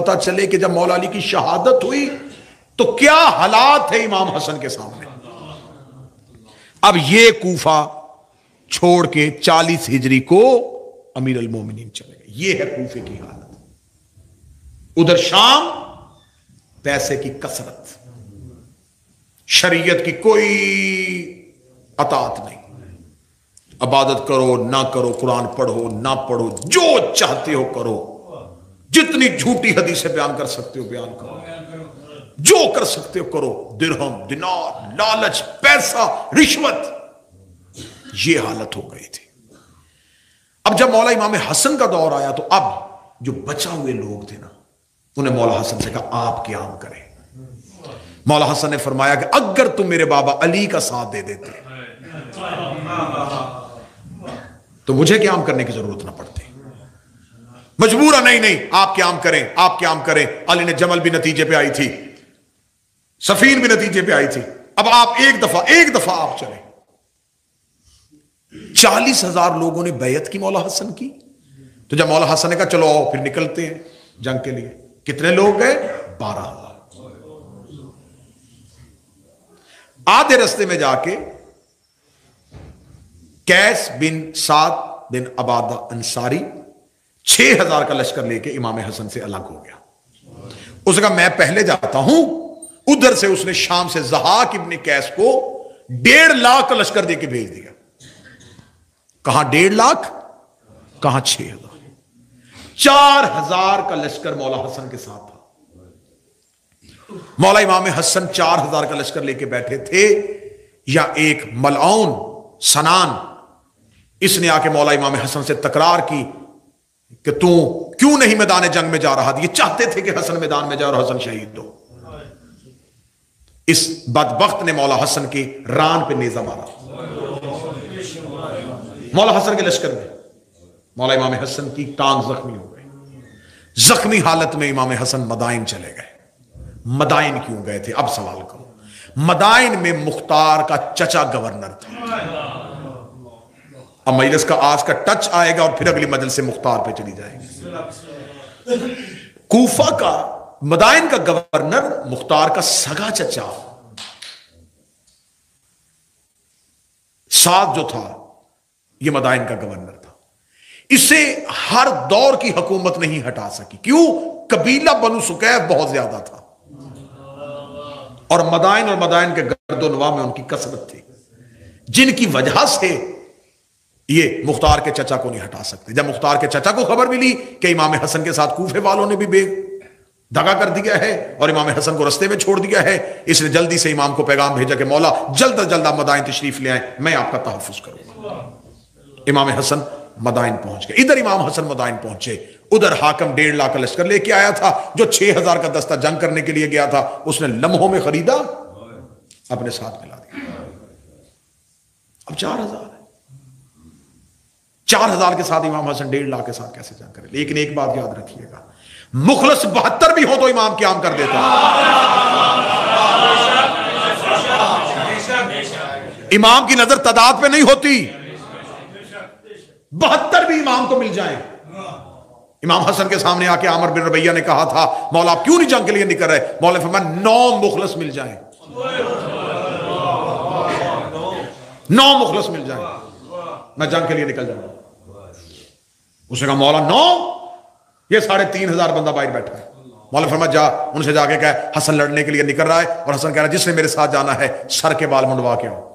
پتہ چلے کہ جب مولا علی کی شہادت ہوئی تو کیا حالات ہے امام حسن کے سامنے. اب یہ کوفہ چھوڑ کے 40 ہجری کو امیر المومنین چلے گئے. یہ ہے کوفے کی حالت. ادھر شام پیسے کی کثرت، شریعت کی کوئی اطاعت نہیں. عبادت کرو نہ کرو، قرآن پڑھو نہ پڑھو، جو چاہتے ہو کرو، جتنی جھوٹی حدیثیں بیان کر سکتے ہو بیان کرو، جو کر سکتے ہو کرو. درہم، دینار، لالچ، پیسہ، رشوت، یہ حالت ہو گئی تھی. اب جب مولا امام حسن کا دور آیا تو اب جو بچا ہوئے لوگ تھے نا، انہیں مولا حسن سے کہا آپ قیام کریں. مولا حسن نے فرمایا کہ اگر تم میرے بابا علی کا ساتھ دے دیتے تو مجھے قیام کرنے کی ضرورت نہ پڑتی. مجبورا نہیں آپ قیام کریں، آپ قیام کریں. علی نے جمل بھی نتیجے پہ آئی تھی، سفین بھی نتیجے پہ آئی تھی. اب آپ ایک دفعہ آپ چلیں. 40,000 لوگوں نے بیعت کی مولا حسن کی. تو جب مولا حسن نے کہا چلو آؤ پھر نکلتے ہیں جنگ کے لیے، کتنے لوگ گئے؟ 12,000. آدھے رستے میں جا کے قیس بن سعد بن عبادہ انصاری 6,000 کا لشکر لے کے امام حسن سے الگ ہو گیا. اس نے کہا میں پہلے جاتا ہوں. ادھر سے اس نے شام سے ضحاک ابن قیس کو 1.5 لاکھ کا لشکر دے کے بھیج دیا. کہاں 1.5 لاکھ، کہاں 6,000. 4,000 کا لشکر مولا حسن کے ساتھ تھا. مولا امام حسن 4,000 کا لشکر لے کے بیٹھے تھے. یا ایک ملعون سنان، اس نے آ کے مولا امام حسن سے تکرار کی کہ تو کیوں نہیں میدان جنگ میں جا رہا. یہ چاہتے تھے کہ حسن میدان میں جائے اور حسن شہید ہو. اس بدبخت نے مولا حسن کی ران پہ نیزہ مارا. مولا حسن کے لشکر میں مولا امام حسن کی ٹانگ زخمی ہو گئی. زخمی حالت میں امام حسن مدائن چلے گئے. مدائن کیوں گئے تھے؟ اب سوال کرو. مدائن میں مختار کا چچا گورنر تھا. اب مجلس کا آج کا ٹچ آئے گا اور پھر اگلی مجلس سے مختار پہ چلی جائے گی. کوفہ کا، مدائن کا گورنر مختار کا سگا چچا سعد جو تھا، یہ مدائن کا گورنر تھا. اسے ہر دور کی حکومت نہیں ہٹا سکی. کیوں؟ قبیلہ بنو سکیف بہت زیادہ تھا اور مدائن کے گرد و نواح میں ان کی کثرت تھی، جن کی وجہ سے یہ مختار کے چچا کو نہیں ہٹا سکتے. جب مختار کے چچا کو خبر ملی کہ امام حسن کے ساتھ کوفے والوں نے بھی بے دغا کر دیا ہے اور امام حسن کو رستے میں چھوڑ دیا ہے، اس نے جلدی سے امام کو پیغام بھیجا کہ مولا جلد از جلد آپ مدائن تشریف لے آئیں، میں آپ کا تحفظ کروں گا. امام حسن مدائن پہنچ گئے. ادھر امام حسن مدائن پہنچے. ادھر حاکم 1.5 لاکھ کا لشکر لے کے آیا تھا. جو 6,000 کا دستہ جنگ کرنے کے لیے گیا تھا اس نے لمحوں میں خریدا، اپنے ساتھ ملا دیا. اب 4,000 ہے. 4,000 کے ساتھ امام حسن 1.5 لاکھ کے ساتھ کیسے جنگ کرے؟ لیکن ایک بات یاد رکھیے گا، مخلص 72 بھی ہو تو امام قیام کر دیتا. امام کی نظر تعداد پہ نہیں ہوتی. 72 بھی امام کو مل جائیں. امام حسن کے سامنے آ کے عامر بن ربیہ نے کہا تھا مولا آپ کیوں نہیں جنگ کے لیے نکل رہے؟ مولا نے فرمایا 9 مخلص مل جائیں، 9 مخلص مل جائیں، میں جنگ کے لیے نکل جاؤں. اس نے کہا مولا 9؟ یہ 3,500 بندہ باہر بیٹھا ہے. مولا نے فرمایا جا ان سے جا کے کہا حسن لڑنے کے لیے نکل رہا ہے. اور حسن کہہ رہا ہے جس نے میرے ساتھ جانا ہے سر کے بال منڈوا کے آؤ.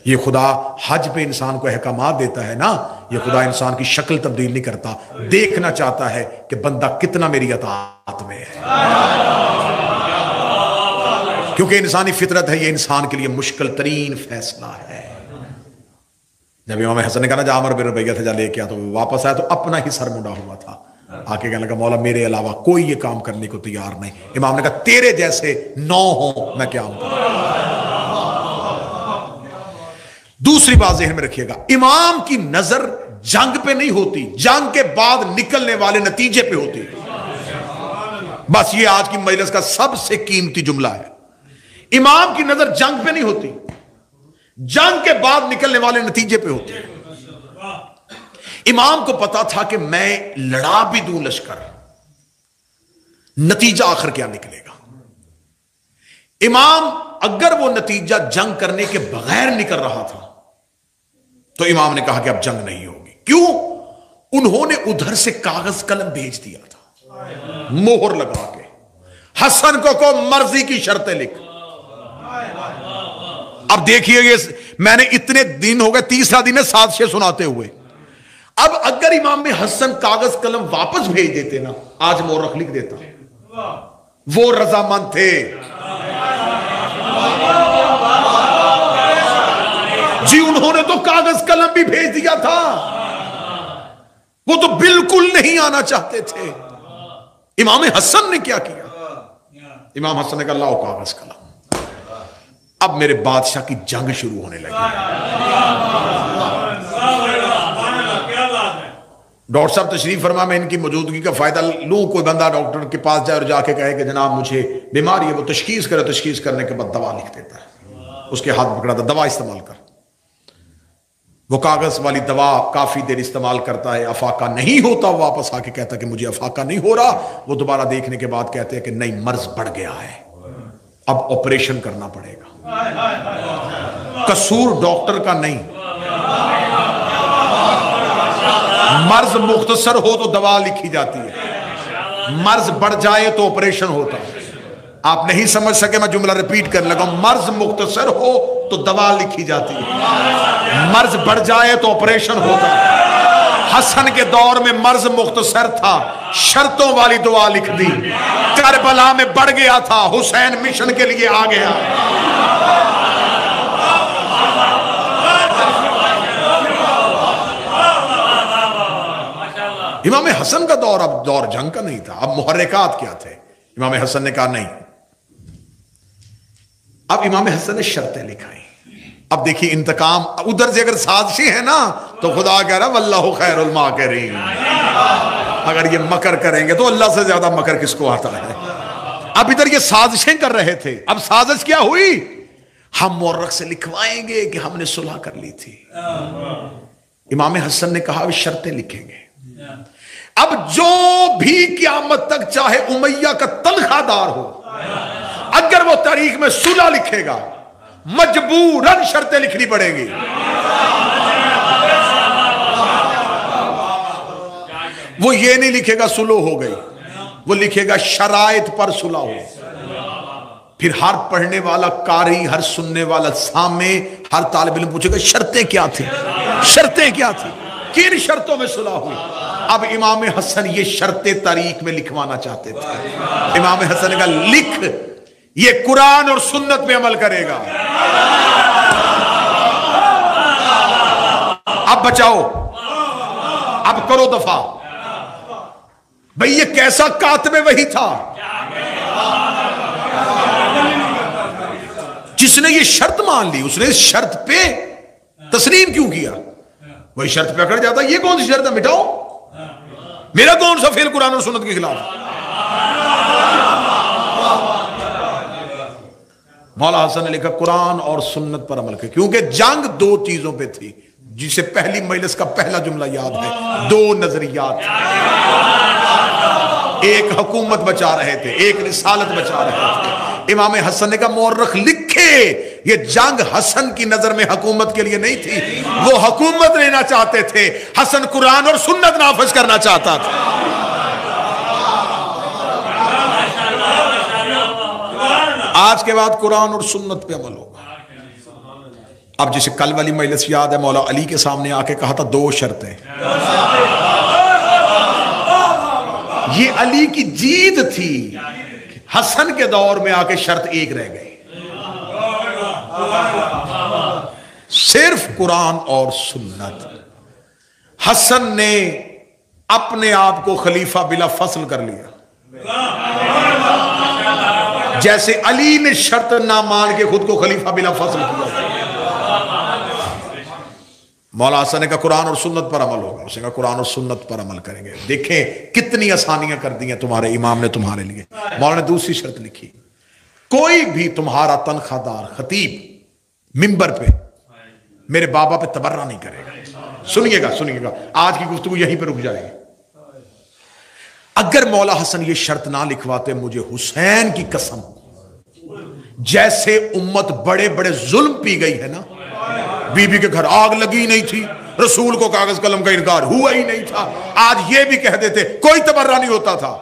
یہ خدا حج پہ انسان کو احکامات دیتا ہے نا، یہ خدا انسان کی شکل تبدیل نہیں کرتا، دیکھنا چاہتا ہے کہ بندہ کتنا میری اطاعت میں ہے. کیونکہ انسانی فطرت ہے، یہ انسان کے لیے مشکل ترین فیصلہ ہے. جب امام حسن نے کہا نا جا عامر بن ربیعہ سے جا لے کے آیا، تو واپس آیا تو اپنا ہی سر منڈا ہوا تھا. آ کے کہنے لگا مولا میرے علاوہ کوئی یہ کام کرنے کو تیار نہیں. امام نے کہا تیرے جیسے 9 ہوں میں کیا ہوں. دوسری بات ذہن میں رکھیے گا، امام کی نظر جنگ پہ نہیں ہوتی، جنگ کے بعد نکلنے والے نتیجے پہ ہوتی. بس یہ آج کی مجلس کا سب سے قیمتی جملہ ہے. امام کی نظر جنگ پہ نہیں ہوتی، جنگ کے بعد نکلنے والے نتیجے پہ ہوتی ہے. امام کو پتا تھا کہ میں لڑا بھی دوں لشکر، نتیجہ آخر کیا نکلے گا۔ امام اگر وہ نتیجہ جنگ کرنے کے بغیر نکل رہا تھا تو امام نے کہا کہ اب جنگ نہیں ہوگی۔ کیوں؟ انہوں نے ادھر سے کاغذ قلم بھیج دیا تھا مہر لگا کے، حسن کو مرضی کی شرطیں لکھ۔ اب دیکھیے یہ میں نے اتنے دن ہو گئے، تیسرا دن ہے سازشیں سناتے ہوئے۔ اب اگر امام میں حسن کاغذ قلم واپس بھیج دیتے نا، آج مورخ لکھ دیتا وہ رضامند تھے جی، انہوں نے تو کاغذ قلم بھی بھیج دیا تھا، وہ تو بالکل نہیں آنا چاہتے تھے۔ امام حسن نے کیا کیا؟ امام حسن نے کہا لاؤ کاغذ قلم، اب میرے بادشاہ کی جنگ شروع ہونے لگی۔ ڈاکٹر صاحب تشریف فرما، میں ان کی موجودگی کا فائدہ لوں۔ کوئی بندہ ڈاکٹر کے پاس جائے اور جا کے کہے کہ جناب مجھے بیماری ہے، وہ تشخیص کرے، تشخیص کرنے کے بعد دوا لکھ دیتا ہے، اس کے ہاتھ پکڑا تھا دوا استعمال کر۔ وہ کاغذ والی دوا کافی دیر استعمال کرتا ہے، افاقہ نہیں ہوتا، واپس آ کے کہتا کہ مجھے افاقہ نہیں ہو رہا۔ وہ دوبارہ دیکھنے کے بعد کہتے ہیں کہ نہیں، مرض بڑھ گیا ہے، اب آپریشن کرنا پڑے گا۔ قصور ڈاکٹر کا نہیں، مرض مختصر ہو تو دوا لکھی جاتی ہے، مرض بڑھ جائے تو آپریشن ہوتا ہے۔ آپ نہیں سمجھ سکے، میں جملہ ریپیٹ کرنے لگا، مرض مختصر ہو تو دوا لکھی جاتی ہے، مرض بڑھ جائے تو آپریشن ہوتا ہے۔ حسن کے دور میں مرض مختصر تھا، شرطوں والی دعا لکھ دی۔ کربلا میں بڑھ گیا تھا، حسین مشن کے لیے آ گیا۔ امام حسن کا دور اب دور جنگ کا نہیں تھا، اب محرکات کیا تھے؟ امام حسن نے کہا نہیں۔ اب امام حسن نے شرطیں لکھائی۔ اب دیکھیے انتقام، ادھر سے اگر سازشیں ہیں نا تو خدا کہہ رہا واللہ خیر الماکرین، اگر یہ مکر کریں گے تو اللہ سے زیادہ مکر کس کو آتا ہے۔ اب ادھر یہ سازشیں کر رہے تھے، اب سازش کیا ہوئی؟ ہم مورخ سے لکھوائیں گے کہ ہم نے صلح کر لی تھی۔ امام حسن نے کہا شرطیں لکھیں گے، اب جو بھی قیامت تک چاہے امیہ کا تنخواہ دار ہو، اگر وہ تاریخ میں صلح لکھے گا مجبوراً شرطیں لکھنی پڑیں گی۔ وہ یہ نہیں لکھے گا صلح ہو گئی، وہ لکھے گا شرائط پر صلح ہو۔ پھر ہر پڑھنے والا قاری، ہر سننے والا سامع، ہر طالب علم پوچھے گا شرطیں کیا تھی، شرطیں کیا تھی، کن شرطوں میں صلح ہوئی۔ اب امام حسن یہ شرطیں تاریخ میں لکھوانا چاہتے تھے۔ امام حسن نے کہا لکھ، یہ قرآن اور سنت پہ عمل کرے گا، اب بچاؤ، اب کرو دفاع۔ بھئی یہ کیسا کاتب وحی تھا جس نے یہ شرط مان لی، اس نے اس شرط پہ تسلیم کیوں کیا؟ وہی شرط پہ اکڑ جاتا، یہ کون سی شرط ہے، مٹاؤ، میرا کون سا فعل قرآن اور سنت کے خلاف؟ مولا حسن نے لکھا قرآن اور سنت پر عمل کر، کیونکہ جنگ دو چیزوں پہ تھی، جسے پہلی مجلس کا پہلا جملہ یاد ہے، دو نظریات، ایک حکومت بچا رہے تھے، ایک رسالت بچا رہے تھے۔ امام حسن نے کہا مورخ لکھے یہ جنگ حسن کی نظر میں حکومت کے لیے نہیں تھی، وہ حکومت لینا چاہتے تھے، حسن قرآن اور سنت نافذ کرنا چاہتا تھا۔ آج کے بعد قرآن اور سنت پہ عمل ہوگا۔ اب جسے کل والی مجلس یاد ہے، مولا علی کے سامنے آ کے کہا تھا دو شرطیں، یہ علی کی جیت تھی، حسن کے دور میں آ کے شرط ایک رہ گئی، صرف قرآن اور سنت۔ حسن نے اپنے آپ کو خلیفہ بلا فصل کر لیا، جیسے علی نے شرط نہ مان کے خود کو خلیفہ بلا فصل کیا۔ مولا حسن نے کہا قرآن اور سنت پر عمل ہوگا، اس نے کہا قرآن اور سنت پر عمل کریں گے۔ دیکھیں کتنی آسانیاں کر دی ہیں تمہارے امام نے تمہارے لیے۔ مولا نے دوسری شرط لکھی، کوئی بھی تمہارا تنخواہ دار خطیب ممبر پہ میرے بابا پہ تبرہ نہیں کرے گا، سنیے گا آج کی گفتگو یہیں پہ رک جائے گی. اگر مولا حسن یہ شرط نہ لکھواتے مجھے حسین کی قسم جیسے امت بڑے بڑے ظلم پی گئی ہے نا, بی بی کے گھر آگ لگی نہیں تھی, رسول کو کاغذ قلم کا انکار ہوا ہی نہیں تھا, آج یہ بھی کہہ دیتے کوئی تبرہ نہیں ہوتا تھا.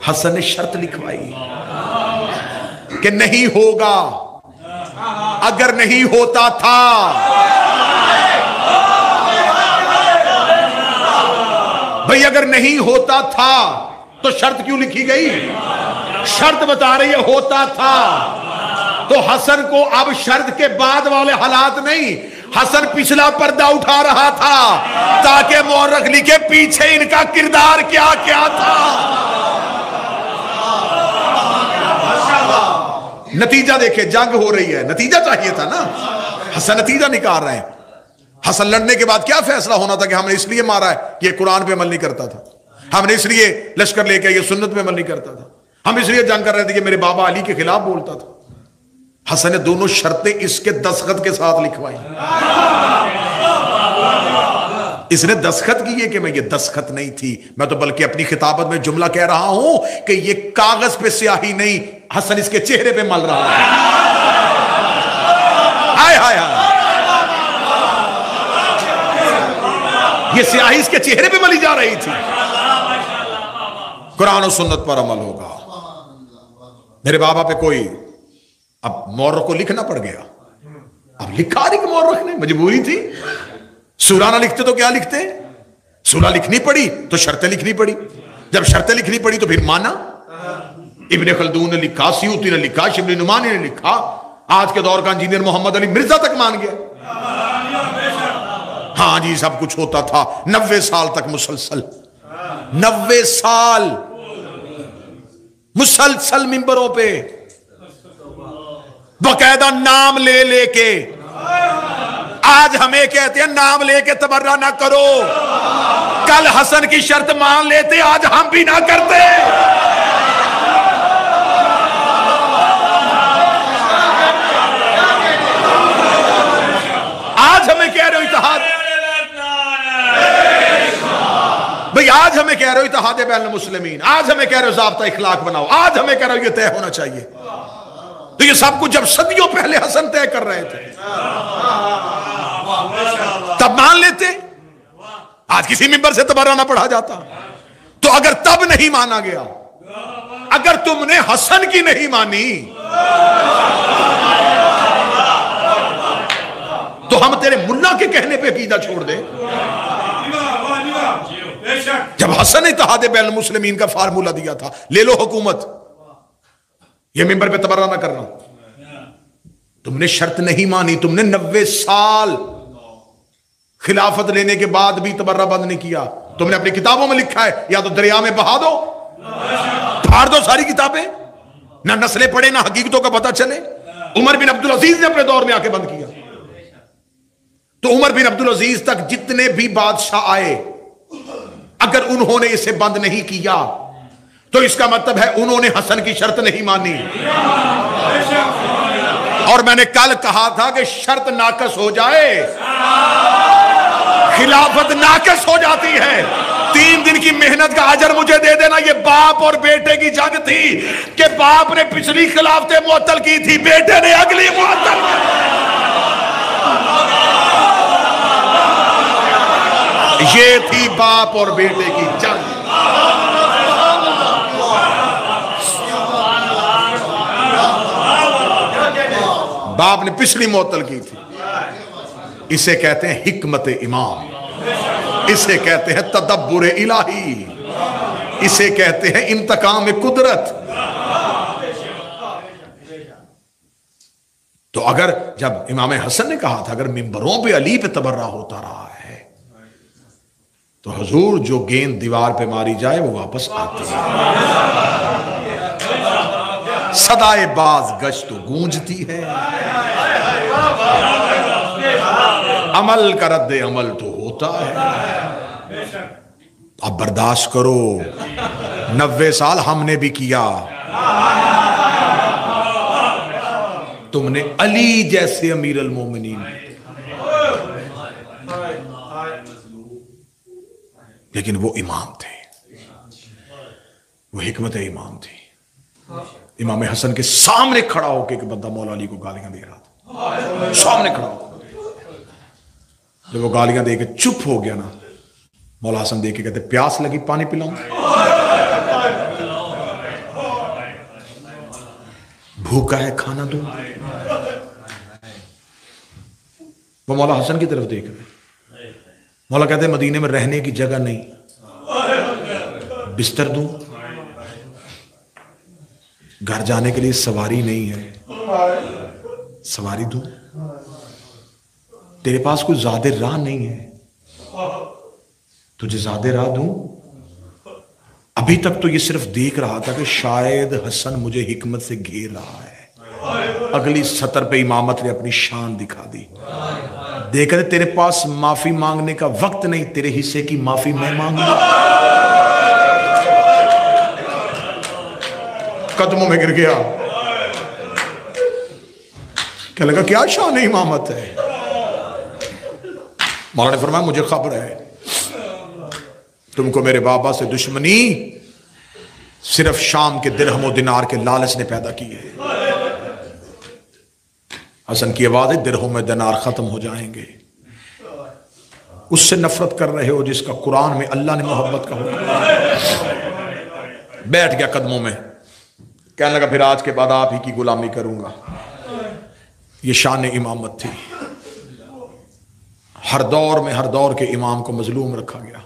حسن نے شرط لکھوائی کہ نہیں ہوگا, اگر نہیں ہوتا تھا بھئی, اگر نہیں ہوتا تھا تو شرط کیوں لکھی گئی؟ شرط بتا رہی ہے ہوتا تھا, تو حسن کو اب شرط کے بعد والے حالات نہیں, حسن پچھلا پردہ اٹھا رہا تھا تاکہ مورخ لکھے پیچھے ان کا کردار کیا کیا تھا. نتیجہ دیکھیں, جنگ ہو رہی ہے, نتیجہ چاہیے تھا نا, حسن نتیجہ نکال رہے ہیں. حسن لڑنے کے بعد کیا فیصلہ ہونا تھا کہ ہم نے اس لیے مارا ہے کہ یہ قرآن پہ عمل نہیں کرتا تھا, ہم نے اس لیے لشکر لے کے یہ سنت پہ عمل نہیں کرتا تھا, ہم اس لیے جنگ کر رہے تھے کہ میرے بابا علی کے خلاف بولتا تھا. حسن نے دونوں شرطیں اس کے دستخط کے ساتھ لکھوائی. اس نے دستخط کی ہے کہ میں یہ دستخط نہیں تھی, میں تو بلکہ اپنی خطابت میں جملہ کہہ رہا ہوں کہ یہ کاغذ پہ سیاہی نہیں, حسن اس کے چہرے پہ مل رہا ہے. ہائے ہائے ہائے, یہ سیاہی اس کے چہرے پہ ملی جا رہی تھی. قرآن و سنت پر عمل ہوگا. میرے بابا پہ کوئی اب مورخ کو لکھنا پڑ گیا, اب لکھا نہیں کہ مورخ نے, مجبوری تھی. سورہ نہ لکھتے تو کیا لکھتے, سورہ لکھنی پڑی تو شرطیں لکھنی پڑی, جب شرطیں لکھنی پڑی تو پھر مانا. ابن خلدون نے لکھا, سیوطی نے لکھا, شبلی نعمانی نے لکھا, آج کے دور کا انجینئر محمد علی مرزا تک مان گیا. ہاں جی سب کچھ ہوتا تھا 90 سال تک مسلسل, 90 سال مسلسل ممبروں پہ باقاعدہ نام لے لے کے. آج ہمیں کہتے ہیں نام لے کے تبرہ نہ کرو, کل حسن کی شرط مان لیتے, آج ہم بھی نہ کرتے. آج ہمیں کہہ رہے ہو اتحاد, بھئی آج ہمیں کہہ رہے ہو اتحاد بین المسلمین, آج ہمیں کہہ رہے ہو ضابطہ اخلاق بناؤ, آج ہمیں کہہ رہے ہو یہ طے ہونا چاہیے. تو یہ سب کچھ جب صدیوں پہلے حسن طے کر رہے تھے تب مان لیتے, آج کسی ممبر سے تبرہ نہ پڑھا جاتا. تو اگر تب نہیں مانا گیا, اگر تم نے حسن کی نہیں مانی تو ہم تیرے ملا کے کہنے پہ عقیدہ چھوڑ دیں. جب حسن اتحاد بین المسلمین کا فارمولہ دیا تھا, لے لو حکومت, یہ ممبر پہ تبرہ نہ کرنا, تم نے شرط نہیں مانی, تم نے 90 سال خلافت لینے کے بعد بھی تبرہ بند نہیں کیا. تم نے اپنی کتابوں میں لکھا ہے یا تو دریا میں بہا دو, پھاڑ دو ساری کتابیں, نہ نسلیں پڑھے نہ حقیقتوں کا پتہ چلے. عمر بن عبدالعزیز نے اپنے دور میں آ کے بند کیا. تو عمر بن عبدالعزیز تک جتنے بھی بادشاہ آئے, اگر انہوں نے اسے بند نہیں کیا تو اس کا مطلب ہے انہوں نے حسن کی شرط نہیں مانی. اور میں نے کل کہا تھا کہ شرط ناقص ہو جائے خلافت ناقص ہو جاتی ہے. 3 دن کی محنت کا اجر مجھے دے دینا. یہ باپ اور بیٹے کی جنگ تھی کہ باپ نے پچھلی خلافتیں معطل کی تھی, بیٹے نے اگلی معطل کی. یہ تھی باپ اور بیٹے کی جنگ. باپ نے پچھلی معطل کی تھی. اسے کہتے ہیں حکمت امام, اسے کہتے ہیں تدبر الہی, اسے کہتے ہیں انتقام قدرت. تو اگر جب امام حسن نے کہا تھا اگر ممبروں پہ علی پہ تبرہ ہوتا رہا ہے تو حضور جو گیند دیوار پہ ماری جائے وہ واپس آتی ہے. صدائے باز گشت گونجتی ہے, عمل کا رد عمل تو ہوتا ہے. اب برداشت کرو, 90 سال ہم نے بھی کیا. تم نے علی جیسے امیر المومنین لیکن وہ امام تھے، وہ حکمت امام تھی۔ امام حسن کے سامنے کھڑا ہو کے ایک بندہ مولا علی کو گالیاں دے رہا تھا، سامنے کھڑا ہو۔ جب وہ گالیاں دے کے چپ ہو گیا نا، مولا حسن دے کے کہتے پیاس لگی پانی پلاؤں، بھوکا ہے کھانا دوں۔ وہ مولا حسن کی طرف دیکھ رہے، مولا کہتے مدینے میں رہنے کی جگہ نہیں، بستر دوں، گھر جانے کے لیے سواری نہیں ہے، سواری دوں، تیرے پاس کوئی زیادہ راہ نہیں ہے، تجھے زیادہ راہ دوں۔ ابھی تک تو یہ صرف دیکھ رہا تھا کہ شاید حسن مجھے حکمت سے گھیر رہا ہے، اگلی سطر پہ امامت نے اپنی شان دکھا دی۔ دیکھتے تیرے پاس معافی مانگنے کا وقت نہیں، تیرے حصے کی معافی میں مانگوں۔ قدموں میں گر گیا، کہنے لگا کیا شان امامت ہے؟ مولا نے فرمایا مجھے خبر ہے تم کو میرے بابا سے دشمنی صرف شام کے درہم و دینار کے لالچ نے پیدا کی ہے۔ حسن کی آواز ہے درہم و دینار ختم ہو جائیں گے، اس سے نفرت کر رہے ہو جس کا قرآن میں اللہ نے محبت کا حکم۔ بیٹھ گیا قدموں میں، کہنے لگا پھر آج کے بعد آپ ہی کی غلامی کروں گا۔ یہ شان امامت تھی۔ ہر دور میں ہر دور کے امام کو مظلوم رکھا گیا۔